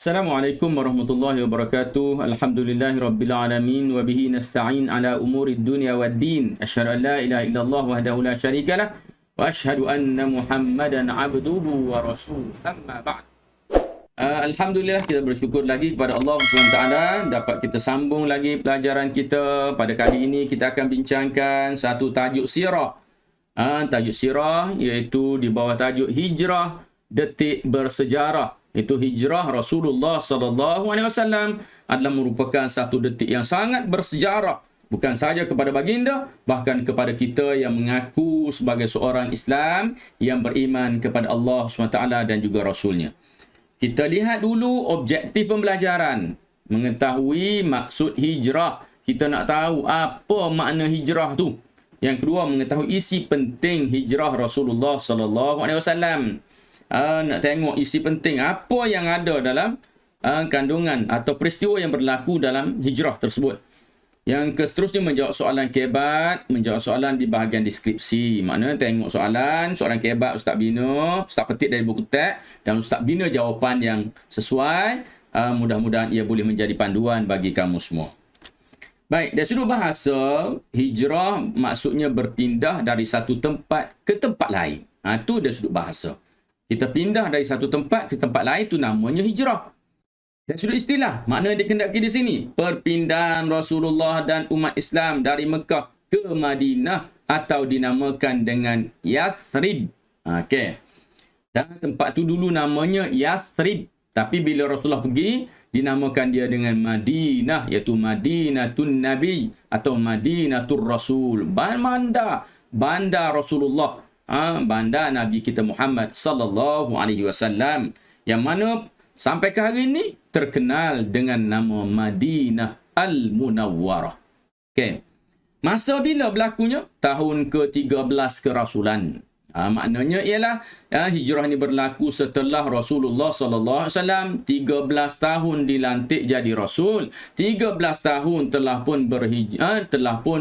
Assalamualaikum warahmatullahi wabarakatuh. Alhamdulillahi rabbil alamin wa bihi nasta'in ala umurid dunya waddin. Asyhadu an la ilaha illallah wahdahu la syarikalah wa asyhadu anna Muhammadan abduhu wa rasuluh. Amma ba'd. Alhamdulillah, kita bersyukur lagi kepada Allah SWT dapat kita sambung lagi pelajaran kita. Pada kali ini kita akan bincangkan satu tajuk sirah. Tajuk sirah iaitu di bawah tajuk hijrah detik bersejarah. Itu hijrah Rasulullah sallallahu alaihi wasallam adalah merupakan satu detik yang sangat bersejarah, bukan sahaja kepada baginda, bahkan kepada kita yang mengaku sebagai seorang Islam yang beriman kepada Allah SWT dan juga Rasulnya. Kita lihat dulu objektif pembelajaran, mengetahui maksud hijrah. Kita nak tahu apa makna hijrah tu. Yang kedua, mengetahui isi penting hijrah Rasulullah sallallahu alaihi wasallam. Nak tengok isi penting apa yang ada dalam kandungan atau peristiwa yang berlaku dalam hijrah tersebut. Yang seterusnya menjawab soalan kebat, menjawab soalan di bahagian deskripsi. Maknanya tengok soalan kebat Ustaz bina, Ustaz petik dari buku teks dan Ustaz bina jawapan yang sesuai. Mudah-mudahan ia boleh menjadi panduan bagi kamu semua. Baik, dari sudut bahasa, hijrah maksudnya berpindah dari satu tempat ke tempat lain. Itu dari sudut bahasa. Kita pindah dari satu tempat ke tempat lain, itu namanya hijrah. Dan sudut istilah, makna yang dikehendaki di sini, perpindahan Rasulullah dan umat Islam dari Mekah ke Madinah atau dinamakan dengan Yathrib. Okey. Dan tempat tu dulu namanya Yathrib. Tapi bila Rasulullah pergi, dinamakan dia dengan Madinah, iaitu Madinatun Nabi atau Madinatul Rasul. Bandar Rasulullah. Bandar Nabi kita Muhammad sallallahu alaihi wasallam, yang mana sampai ke hari ini terkenal dengan nama Madinah Al-Munawwarah. Okey. Masa bila berlakunya? Tahun ke-13 kerasulan. Maknanya ialah hijrah ini berlaku setelah Rasulullah sallallahu alaihi wasallam 13 tahun dilantik jadi rasul, 13 tahun telah pun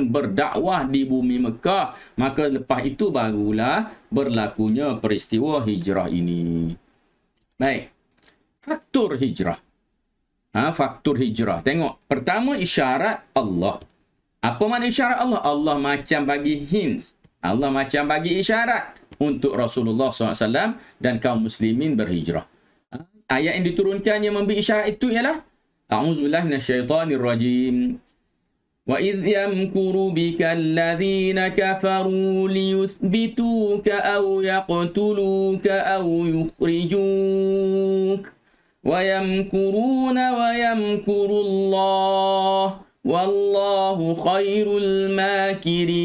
berdakwah di bumi Mekah. Maka lepas itu barulah berlakunya peristiwa hijrah ini. Baik. Faktor hijrah. Faktor hijrah. Tengok, pertama isyarat Allah. Apa makna isyarat Allah? Allah macam bagi hints. Allah macam bagi isyarat untuk Rasulullah SAW dan kaum muslimin berhijrah. Ayat yang diturunkan yang memberi isyarat itu ialah A'udzubillahi minasyaitonirrajim. Wa idh yamkuru bika alladhina kafaru liyuthbituka aw yaqtuluka aw yukhrijuk. Wa yamkuruna wa yamkurullah. Wallahu khairul makirin.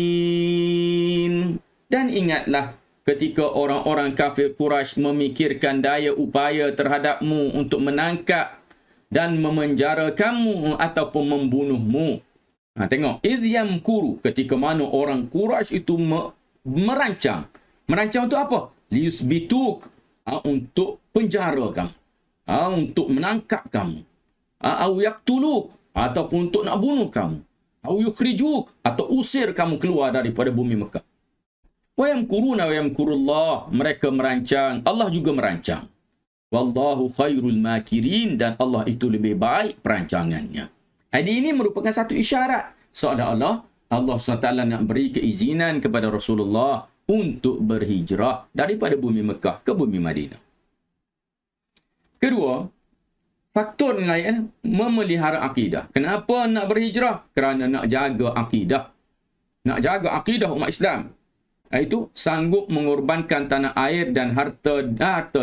Dan ingatlah ketika orang-orang kafir Quraisy memikirkan daya upaya terhadapmu untuk menangkap dan memenjara kamu ataupun membunuhmu. Tengok, idh yamkuru, ketika mana orang Quraisy itu merancang. Merancang untuk apa? Liyusbituk, untuk penjara kamu, untuk menangkap kamu, au yaqtuluk, ataupun untuk nak bunuh kamu, au yukhrijuk, atau usir kamu keluar daripada bumi Mekah. Wa yamkuruna wa yamkurullah, mereka merancang, Allah juga merancang. Wallahu khairul makirin, dan Allah itu lebih baik perancangannya. Hadis ini merupakan satu isyarat seolah-olah Allah SWT nak beri keizinan kepada Rasulullah untuk berhijrah daripada bumi Mekah ke bumi Madinah. Kedua, faktor yang lain memelihara akidah. Kenapa nak berhijrah? Kerana nak jaga akidah. Nak jaga akidah umat Islam. Iaitu sanggup mengorbankan tanah air dan harta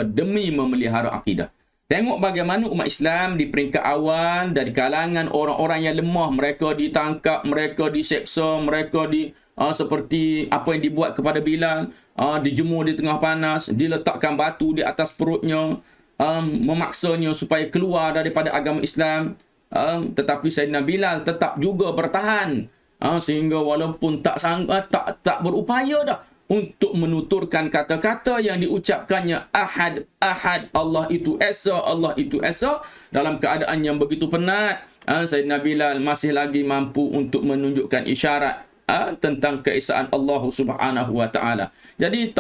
demi memelihara akidah. Tengok bagaimana umat Islam di peringkat awal dari kalangan orang-orang yang lemah. Mereka ditangkap, mereka diseksa, mereka seperti apa yang dibuat kepada Bilal. Dijemur di tengah panas, diletakkan batu di atas perutnya. Memaksanya supaya keluar daripada agama Islam, tetapi Sayyidina Bilal tetap juga bertahan, sehingga walaupun tak berupaya dah untuk menuturkan kata-kata yang diucapkannya ahad, Allah itu esa, Allah itu esa, dalam keadaan yang begitu penat, Sayyidina Bilal masih lagi mampu untuk menunjukkan isyarat tentang keesaan Allah Subhanahu wa taala. Jadi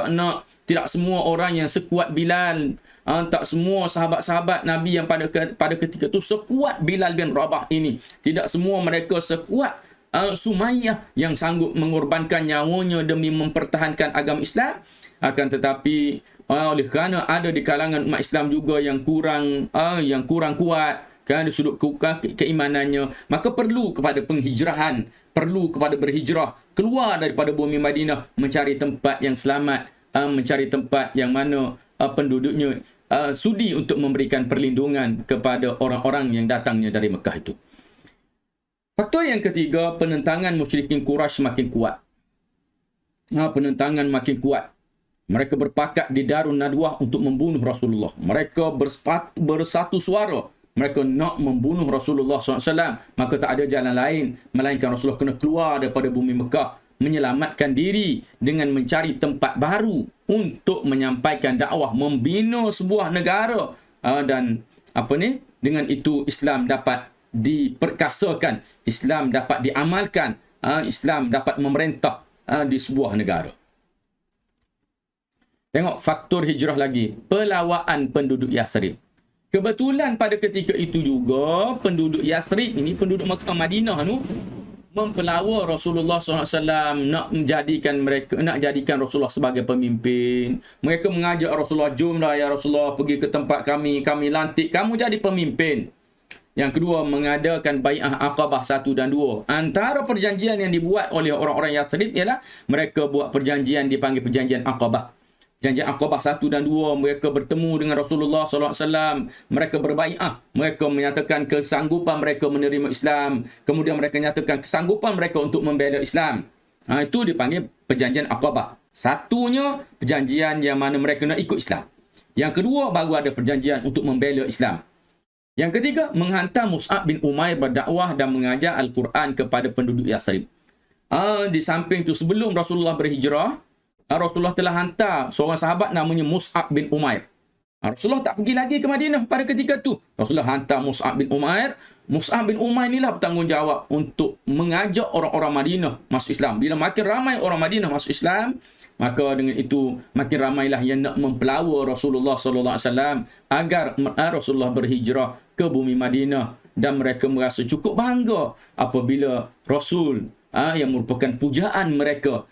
tidak semua orang yang sekuat Bilal, tak semua sahabat-sahabat Nabi yang pada ketika itu sekuat Bilal bin Rabah ini. Tidak semua mereka sekuat Sumayyah yang sanggup mengorbankan nyawanya demi mempertahankan agama Islam. Akan tetapi oleh kerana ada di kalangan umat Islam juga yang kurang kuat kan dari sudut keimanannya, maka perlu kepada penghijrahan, perlu kepada berhijrah keluar daripada bumi Madinah, mencari tempat yang selamat, mencari tempat yang mana penduduknya sudi untuk memberikan perlindungan kepada orang-orang yang datangnya dari Mekah itu. Faktor yang ketiga, penentangan musyrikin Quraisy makin kuat. Penentangan makin kuat. Mereka berpakat di Darun Nadwah untuk membunuh Rasulullah. Mereka bersatu suara. Mereka nak membunuh Rasulullah SAW. Maka tak ada jalan lain melainkan Rasulullah kena keluar daripada bumi Mekah, menyelamatkan diri dengan mencari tempat baru untuk menyampaikan dakwah, membina sebuah negara. Dan dengan itu Islam dapat diperkasakan, Islam dapat diamalkan, Islam dapat memerintah di sebuah negara. Tengok faktor hijrah lagi, pelawaan penduduk Yathrib. Kebetulan pada ketika itu juga penduduk Yathrib ini, penduduk Mekah Madinah tu, mempelawa Rasulullah SAW, nak jadikan Rasulullah sebagai pemimpin. Mereka mengajak Rasulullah, jomlah ya Rasulullah pergi ke tempat kami lantik kamu jadi pemimpin. Yang kedua, mengadakan bai'ah Aqabah 1 dan 2. Antara perjanjian yang dibuat oleh orang-orang Yathrib ialah mereka buat perjanjian dipanggil perjanjian Aqabah. Perjanjian Aqabah 1 dan 2, mereka bertemu dengan Rasulullah SAW. Mereka berbai'ah. Mereka menyatakan kesanggupan mereka menerima Islam. Kemudian mereka nyatakan kesanggupan mereka untuk membela Islam. Itu dipanggil perjanjian Aqabah. Satunya, perjanjian yang mana mereka nak ikut Islam. Yang kedua, baru ada perjanjian untuk membela Islam. Yang ketiga, menghantar Mus'ab bin Umair berdakwah dan mengajar Al-Quran kepada penduduk Yathrib. Di samping itu, sebelum Rasulullah berhijrah, Rasulullah telah hantar seorang sahabat namanya Mus'ab bin Umair. Rasulullah tak pergi lagi ke Madinah pada ketika itu. Rasulullah hantar Mus'ab bin Umair. Mus'ab bin Umair inilah bertanggungjawab untuk mengajak orang-orang Madinah masuk Islam. Bila makin ramai orang Madinah masuk Islam, maka dengan itu makin ramailah yang nak mempelawa Rasulullah SAW agar Rasulullah berhijrah ke bumi Madinah, dan mereka merasa cukup bangga apabila Rasul yang merupakan pujaan mereka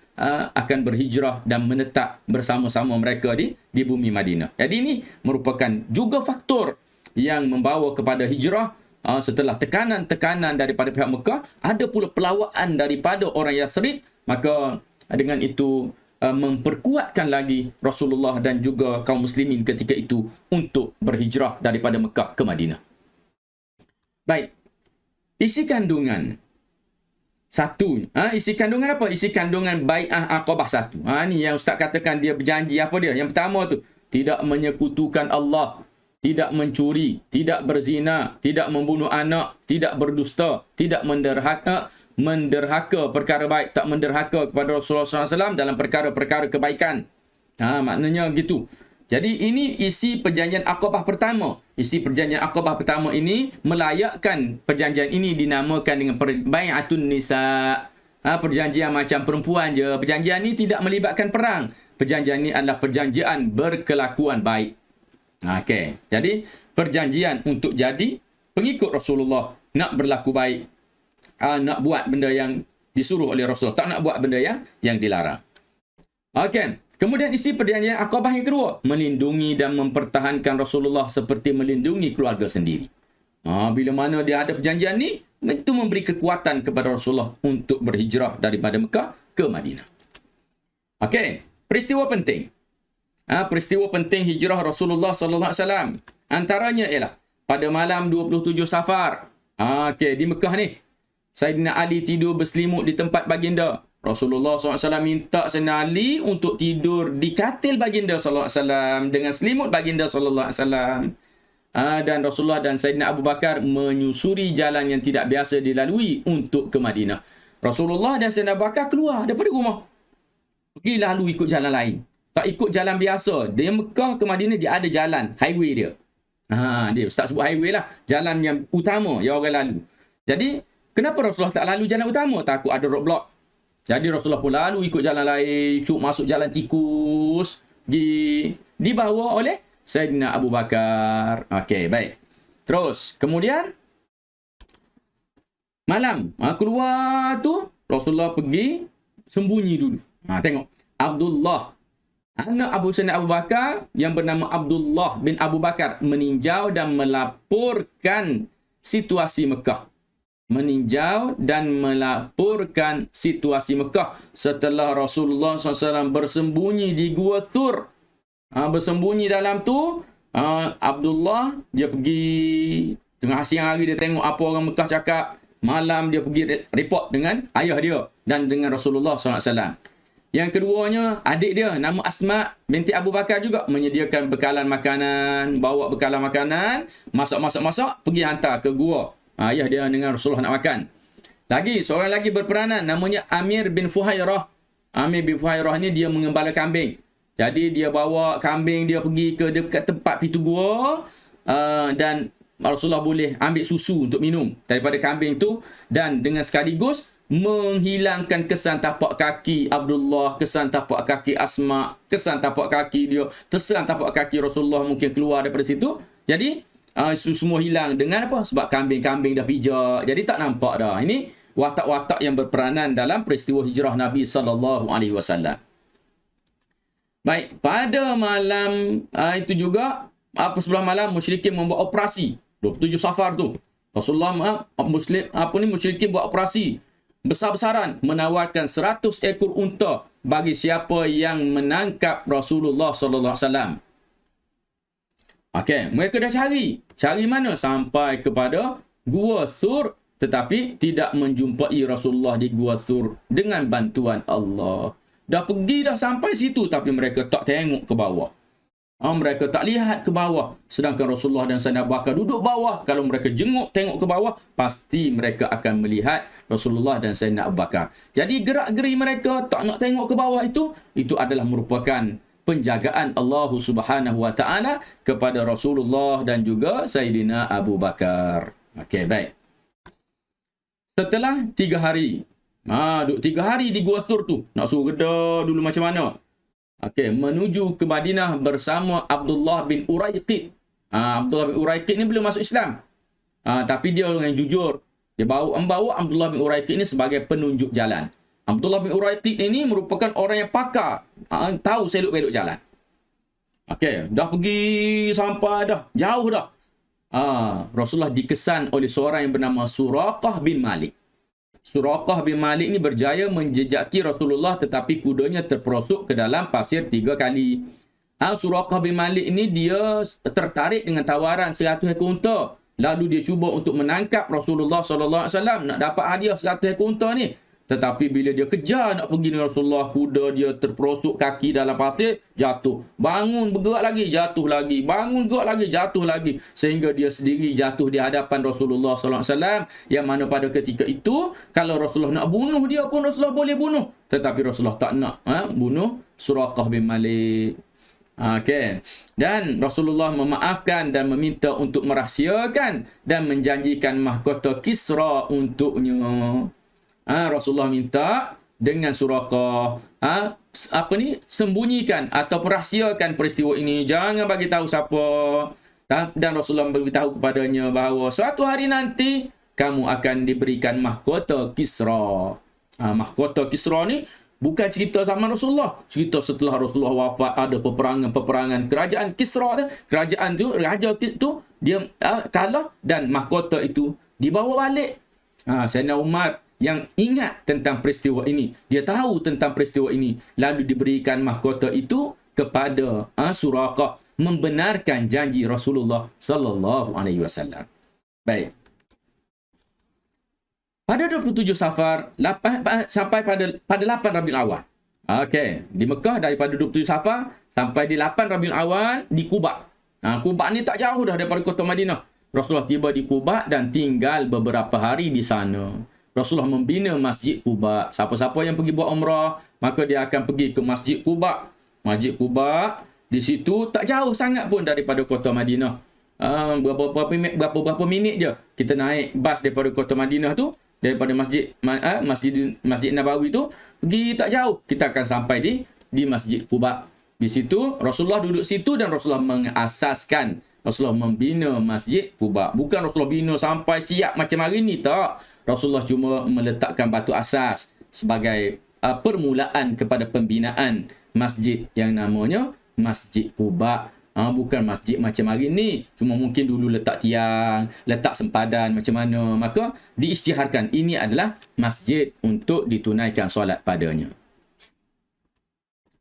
akan berhijrah dan menetap bersama-sama mereka di bumi Madinah. Jadi ini merupakan juga faktor yang membawa kepada hijrah. Setelah tekanan-tekanan daripada pihak Mekah, ada pula pelawaan daripada orang Yathrib. Maka dengan itu memperkuatkan lagi Rasulullah dan juga kaum muslimin ketika itu untuk berhijrah daripada Mekah ke Madinah. Baik. Isi kandungan satu. Isi kandungan apa? Isi kandungan bai'ah Aqabah 1. Ni yang Ustaz katakan dia berjanji apa dia? Yang pertama tu, tidak menyekutukan Allah, tidak mencuri, tidak berzina, tidak membunuh anak, tidak berdusta, tidak menderhaka perkara baik, tak menderhaka kepada Rasulullah SAW dalam perkara-perkara kebaikan. Maknanya gitu. Jadi ini isi perjanjian Aqabah pertama. Isi perjanjian Aqabah pertama ini melayakkan perjanjian ini dinamakan dengan bai'atun nisa. Perjanjian macam perempuan je. Perjanjian ini tidak melibatkan perang. Perjanjian ini adalah perjanjian berkelakuan baik. Okey. Jadi perjanjian untuk jadi pengikut Rasulullah, nak berlaku baik, nak buat benda yang disuruh oleh Rasulullah, tak nak buat benda yang dilarang. Okey. Kemudian isi perjanjian Aqabah yang kedua, melindungi dan mempertahankan Rasulullah seperti melindungi keluarga sendiri. Bila mana dia ada perjanjian ni, itu memberi kekuatan kepada Rasulullah untuk berhijrah daripada Mekah ke Madinah. Okey, peristiwa penting. Peristiwa penting hijrah Rasulullah sallallahu alaihi wasallam. Antaranya ialah pada malam 27 Safar. Okey, di Mekah ni, Sayyidina Ali tidur berselimut di tempat baginda. Rasulullah SAW minta Sayyidina Ali untuk tidur di katil baginda SAW dengan selimut baginda SAW. Dan Rasulullah dan Sayyidina Abu Bakar menyusuri jalan yang tidak biasa dilalui untuk ke Madinah. Rasulullah dan Sayyidina Abu Bakar keluar daripada rumah, pergi lalu ikut jalan lain. Tak ikut jalan biasa. Dari Mekah ke Madinah dia ada jalan, highway dia. Dia Ustaz sebut highway lah. Jalan yang utama yang orang lalu. Jadi, kenapa Rasulullah tak lalu jalan utama? Takut ada roadblock. Jadi Rasulullah pun lalu ikut jalan lain, masuk jalan tikus, dibawa oleh Sayyidina Abu Bakar. Okey, baik. Terus, kemudian malam, keluar tu Rasulullah pergi sembunyi dulu. Tengok, Abdullah, anak Sayyidina Abu Bakar yang bernama Abdullah bin Abu Bakar meninjau dan melaporkan situasi Mekah. Meninjau dan melaporkan situasi Mekah setelah Rasulullah SAW bersembunyi di Gua Thur. Bersembunyi dalam tu, Abdullah dia pergi tengah siang hari, dia tengok apa orang Mekah cakap. Malam dia pergi report dengan ayah dia dan dengan Rasulullah SAW. Yang keduanya, adik dia nama Asma binti Abu Bakar juga menyediakan bekalan makanan, bawa bekalan makanan, masak, pergi hantar ke gua. Ayah dia dengan Rasulullah nak makan. Lagi, seorang lagi berperanan namanya Amir bin Fuhairah. Amir bin Fuhairah ni dia mengembala kambing. Jadi dia bawa kambing dia pergi ke dekat tempat pintu gua, dan Rasulullah boleh ambil susu untuk minum daripada kambing tu, dan dengan sekaligus menghilangkan kesan tapak kaki Abdullah, kesan tapak kaki Asma, kesan tapak kaki dia, kesan tapak kaki Rasulullah mungkin keluar daripada situ. Jadi itu semua hilang dengan apa? Sebab kambing-kambing dah pijak. Jadi tak nampak dah. Ini watak-watak yang berperanan dalam peristiwa hijrah Nabi SAW. Baik, pada malam itu juga, sebelah malam musyrikin membuat operasi 27 Safar tu. Rasulullah musyrikin buat operasi besar-besaran, menawarkan 100 ekor unta bagi siapa yang menangkap Rasulullah sallallahu alaihi wasallam. Okey, mereka dah cari mana sampai kepada Gua Thur, tetapi tidak menjumpai Rasulullah di Gua Thur dengan bantuan Allah. Dah pergi dah sampai situ tapi mereka tak tengok ke bawah. Mereka tak lihat ke bawah. Sedangkan Rasulullah dan Sayyidina Abu Bakar duduk bawah. Kalau mereka tengok ke bawah, pasti mereka akan melihat Rasulullah dan Sayyidina Abu Bakar. Jadi gerak-geri mereka tak nak tengok ke bawah itu adalah merupakan penjagaan Allah Subhanahu wa taala kepada Rasulullah dan juga Sayyidina Abu Bakar. Okey, baik. Setelah 3 hari, duduk 3 hari di Gua Thur tu, nak suruh reda dulu macam mana? Okey, menuju ke Madinah bersama Abdullah bin Uraiqid. Abdullah bin Uraiqid ni belum masuk Islam. Tapi dia orang yang jujur. Dia membawa Abdullah bin Uraiqid ni sebagai penunjuk jalan. Abdullah bin Uraiqid ini merupakan orang yang pakar. Tahu selok-belok jalan. Okey, dah pergi sampai dah. Jauh dah. Rasulullah dikesan oleh seorang yang bernama Suraqah bin Malik. Suraqah bin Malik ni berjaya menjejaki Rasulullah tetapi kudanya terperosok ke dalam pasir 3 kali. Suraqah bin Malik ni dia tertarik dengan tawaran 100 ekor unta. Lalu dia cuba untuk menangkap Rasulullah SAW, nak dapat hadiah 100 ekor unta ni. Tetapi bila dia kejar nak pergi dengan Rasulullah, kuda dia terperosok kaki dalam pasir, jatuh. Bangun bergerak lagi, jatuh lagi. Bangun gerak lagi, jatuh lagi. Sehingga dia sendiri jatuh di hadapan Rasulullah SAW. Yang mana pada ketika itu, kalau Rasulullah nak bunuh dia pun Rasulullah boleh bunuh. Tetapi Rasulullah tak nak bunuh Suraqah bin Malik. Okay. Dan Rasulullah memaafkan dan meminta untuk merahsiakan dan menjanjikan mahkota Kisra untuknya. Rasulullah minta dengan Suraqah sembunyikan atau perahsiakan peristiwa ini, jangan bagi tahu siapa. Dan Rasulullah beritahu kepadanya bahawa suatu hari nanti kamu akan diberikan mahkota Kisra. Mahkota Kisra ni bukan cerita zaman Rasulullah, cerita setelah Rasulullah wafat ada peperangan kerajaan Kisra. Kerajaan tu, raja tu dia kalah dan mahkota itu dibawa balik. Sayyidina Umar yang ingat tentang peristiwa ini, dia tahu tentang peristiwa ini, lalu diberikan mahkota itu kepada Suraqah, membenarkan janji Rasulullah sallallahu alaihi wasallam. Baik. Pada 27 Safar sampai pada 8 Rabiul Awal. Okey, di Mekah daripada 27 Safar sampai di 8 Rabiul Awal di Quba. Quba ni tak jauh dah daripada kota Madinah. Rasulullah tiba di Quba dan tinggal beberapa hari di sana. Rasulullah membina Masjid Quba. Siapa-siapa yang pergi buat umrah, maka dia akan pergi ke Masjid Quba. Masjid Quba di situ tak jauh sangat pun daripada kota Madinah. Berapa minit je kita naik bas daripada kota Madinah tu, daripada Masjid Nabawi tu pergi tak jauh, kita akan sampai di Masjid Quba. Di situ Rasulullah duduk situ dan Rasulullah mengasaskan, Rasulullah membina Masjid Quba. Bukan Rasulullah bina sampai siap macam hari ni, tak. Rasulullah cuma meletakkan batu asas sebagai permulaan kepada pembinaan masjid yang namanya Masjid Quba. Bukan masjid macam hari ni, cuma mungkin dulu letak tiang, letak sempadan macam mana. Maka diisytiharkan ini adalah masjid untuk ditunaikan solat padanya.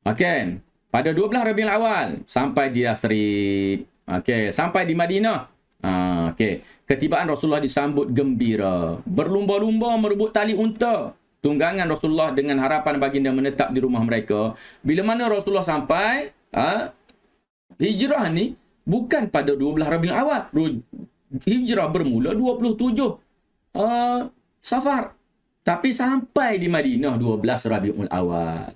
Okey, pada 12 Rabiul Awal sampai di Yathrib. Okey, sampai di Madinah. Okey, ketibaan Rasulullah disambut gembira, berlumba-lumba merebut tali unta tunggangan Rasulullah dengan harapan baginda menetap di rumah mereka. Bila mana Rasulullah sampai, hijrah ni bukan pada 12 Rabiul Awal. Hijrah bermula 27 Safar. Tapi sampai di Madinah 12 Rabiul Awal.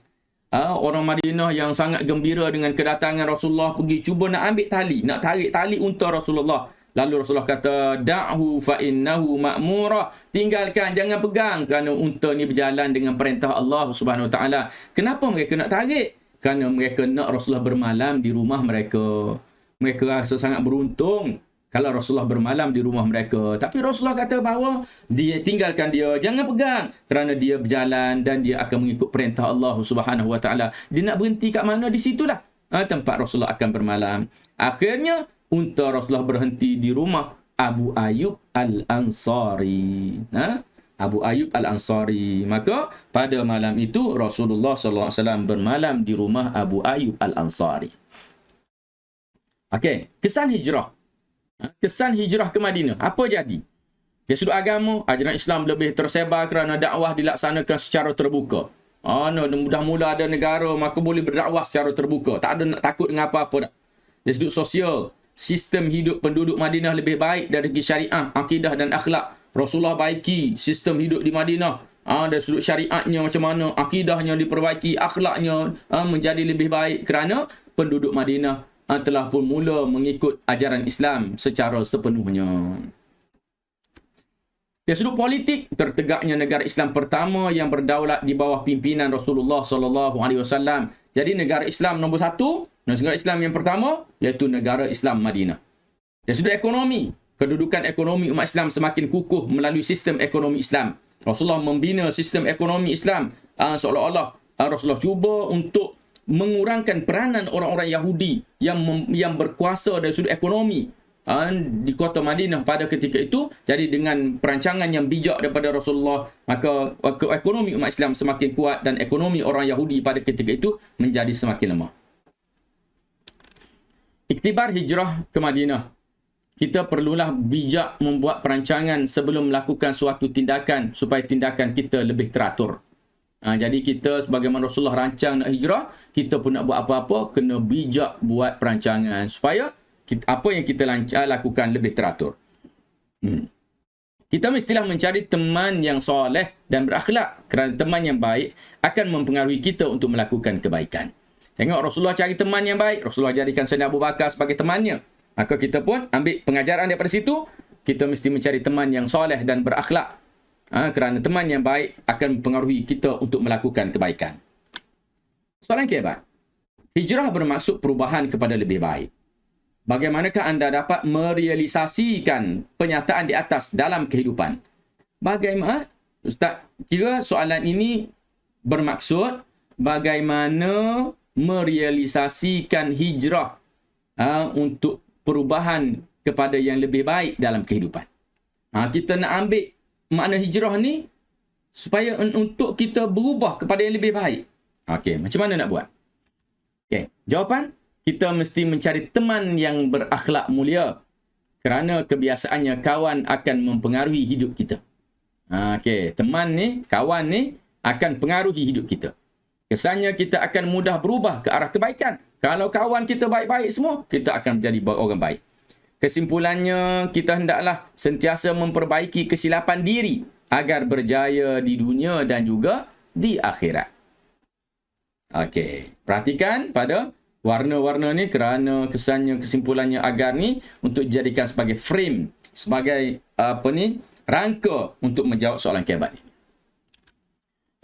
Orang Madinah yang sangat gembira dengan kedatangan Rasulullah pergi cuba nak ambil tali, nak tarik tali unta Rasulullah. Lalu Rasulullah kata, da'hu fa innahu ma'mura. Tinggalkan, jangan pegang, kerana unta ni berjalan dengan perintah Allah Subhanahu Wa Taala. Kenapa mereka nak tarik? Kerana mereka nak Rasulullah bermalam di rumah mereka. Mereka rasa sangat beruntung kalau Rasulullah bermalam di rumah mereka. Tapi Rasulullah kata bahawa dia tinggalkan dia, jangan pegang, kerana dia berjalan dan dia akan mengikut perintah Allah Subhanahu Wa Taala. Dia nak berhenti kat mana, di situlah tempat Rasulullah akan bermalam. Akhirnya unta Rasulullah berhenti di rumah Abu Ayyub Al-Ansari. Abu Ayyub Al-Ansari. Maka pada malam itu Rasulullah SAW bermalam di rumah Abu Ayyub Al-Ansari. Okey, kesan hijrah. Kesan hijrah ke Madinah. Apa jadi? Dari sudut agama, ajaran Islam lebih tersebar kerana dakwah dilaksanakan secara terbuka. Dah mula ada negara, maka boleh berdakwah secara terbuka. Tak ada nak takut dengan apa-apa dah. Dari sudut sosial, sistem hidup penduduk Madinah lebih baik dari segi syariah, akidah dan akhlak. Rasulullah baiki sistem hidup di Madinah. Dari sudut syariatnya macam mana, akidahnya diperbaiki, akhlaknya menjadi lebih baik kerana penduduk Madinah telah pun mula mengikut ajaran Islam secara sepenuhnya. Dari sudut politik, tertegaknya negara Islam pertama yang berdaulat di bawah pimpinan Rasulullah SAW. Jadi negara Islam nombor satu, negara Islam yang pertama, iaitu negara Islam Madinah. Dari sudut ekonomi, kedudukan ekonomi umat Islam semakin kukuh melalui sistem ekonomi Islam. Rasulullah membina sistem ekonomi Islam. Seolah-olah Rasulullah cuba untuk mengurangkan peranan orang-orang Yahudi yang berkuasa dari sudut ekonomi di kota Madinah pada ketika itu. Jadi dengan perancangan yang bijak daripada Rasulullah, maka ekonomi umat Islam semakin kuat dan ekonomi orang Yahudi pada ketika itu menjadi semakin lemah. Iktibar hijrah ke Madinah. Kita perlulah bijak membuat perancangan sebelum melakukan suatu tindakan supaya tindakan kita lebih teratur. Jadi kita sebagaimana Rasulullah rancang nak hijrah, kita pun nak buat apa-apa, kena bijak buat perancangan supaya apa yang kita lakukan lebih teratur. Kita mestilah mencari teman yang soleh dan berakhlak, kerana teman yang baik akan mempengaruhi kita untuk melakukan kebaikan. Tengok Rasulullah cari teman yang baik, Rasulullah jadikan Sayyidina Abu Bakar sebagai temannya. Maka kita pun ambil pengajaran daripada situ, kita mesti mencari teman yang soleh dan berakhlak. Kerana teman yang baik akan mempengaruhi kita untuk melakukan kebaikan. Soalan keempat. Hijrah bermaksud perubahan kepada lebih baik. Bagaimanakah anda dapat merealisasikan penyataan di atas dalam kehidupan? Bagaimana? Ustaz, kira soalan ini bermaksud bagaimana merealisasikan hijrah untuk perubahan kepada yang lebih baik dalam kehidupan. Kita nak ambil makna hijrah ni supaya untuk kita berubah kepada yang lebih baik. Okey, macam mana nak buat? Okey, jawapan, kita mesti mencari teman yang berakhlak mulia, kerana kebiasaannya kawan akan mempengaruhi hidup kita. Okey, teman ni, kawan ni akan pengaruhi hidup kita. Kesannya kita akan mudah berubah ke arah kebaikan. Kalau kawan kita baik-baik semua, kita akan menjadi orang baik. Kesimpulannya, kita hendaklah sentiasa memperbaiki kesilapan diri agar berjaya di dunia dan juga di akhirat. Okey, perhatikan pada warna-warna ni kerana kesannya, kesimpulannya agar ni untuk dijadikan sebagai frame, sebagai rangka untuk menjawab soalan kebat ini.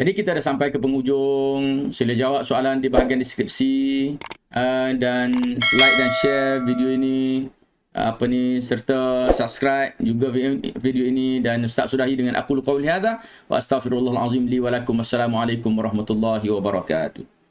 Jadi kita dah sampai ke penghujung. Sila jawab soalan di bahagian deskripsi dan like dan share video ini serta subscribe juga video ini, dan Ustaz sudahi dengan aqulu qauli hadza wa astaghfirullahal azim li wa lakum. Assalamualaikum warahmatullahi wabarakatuh.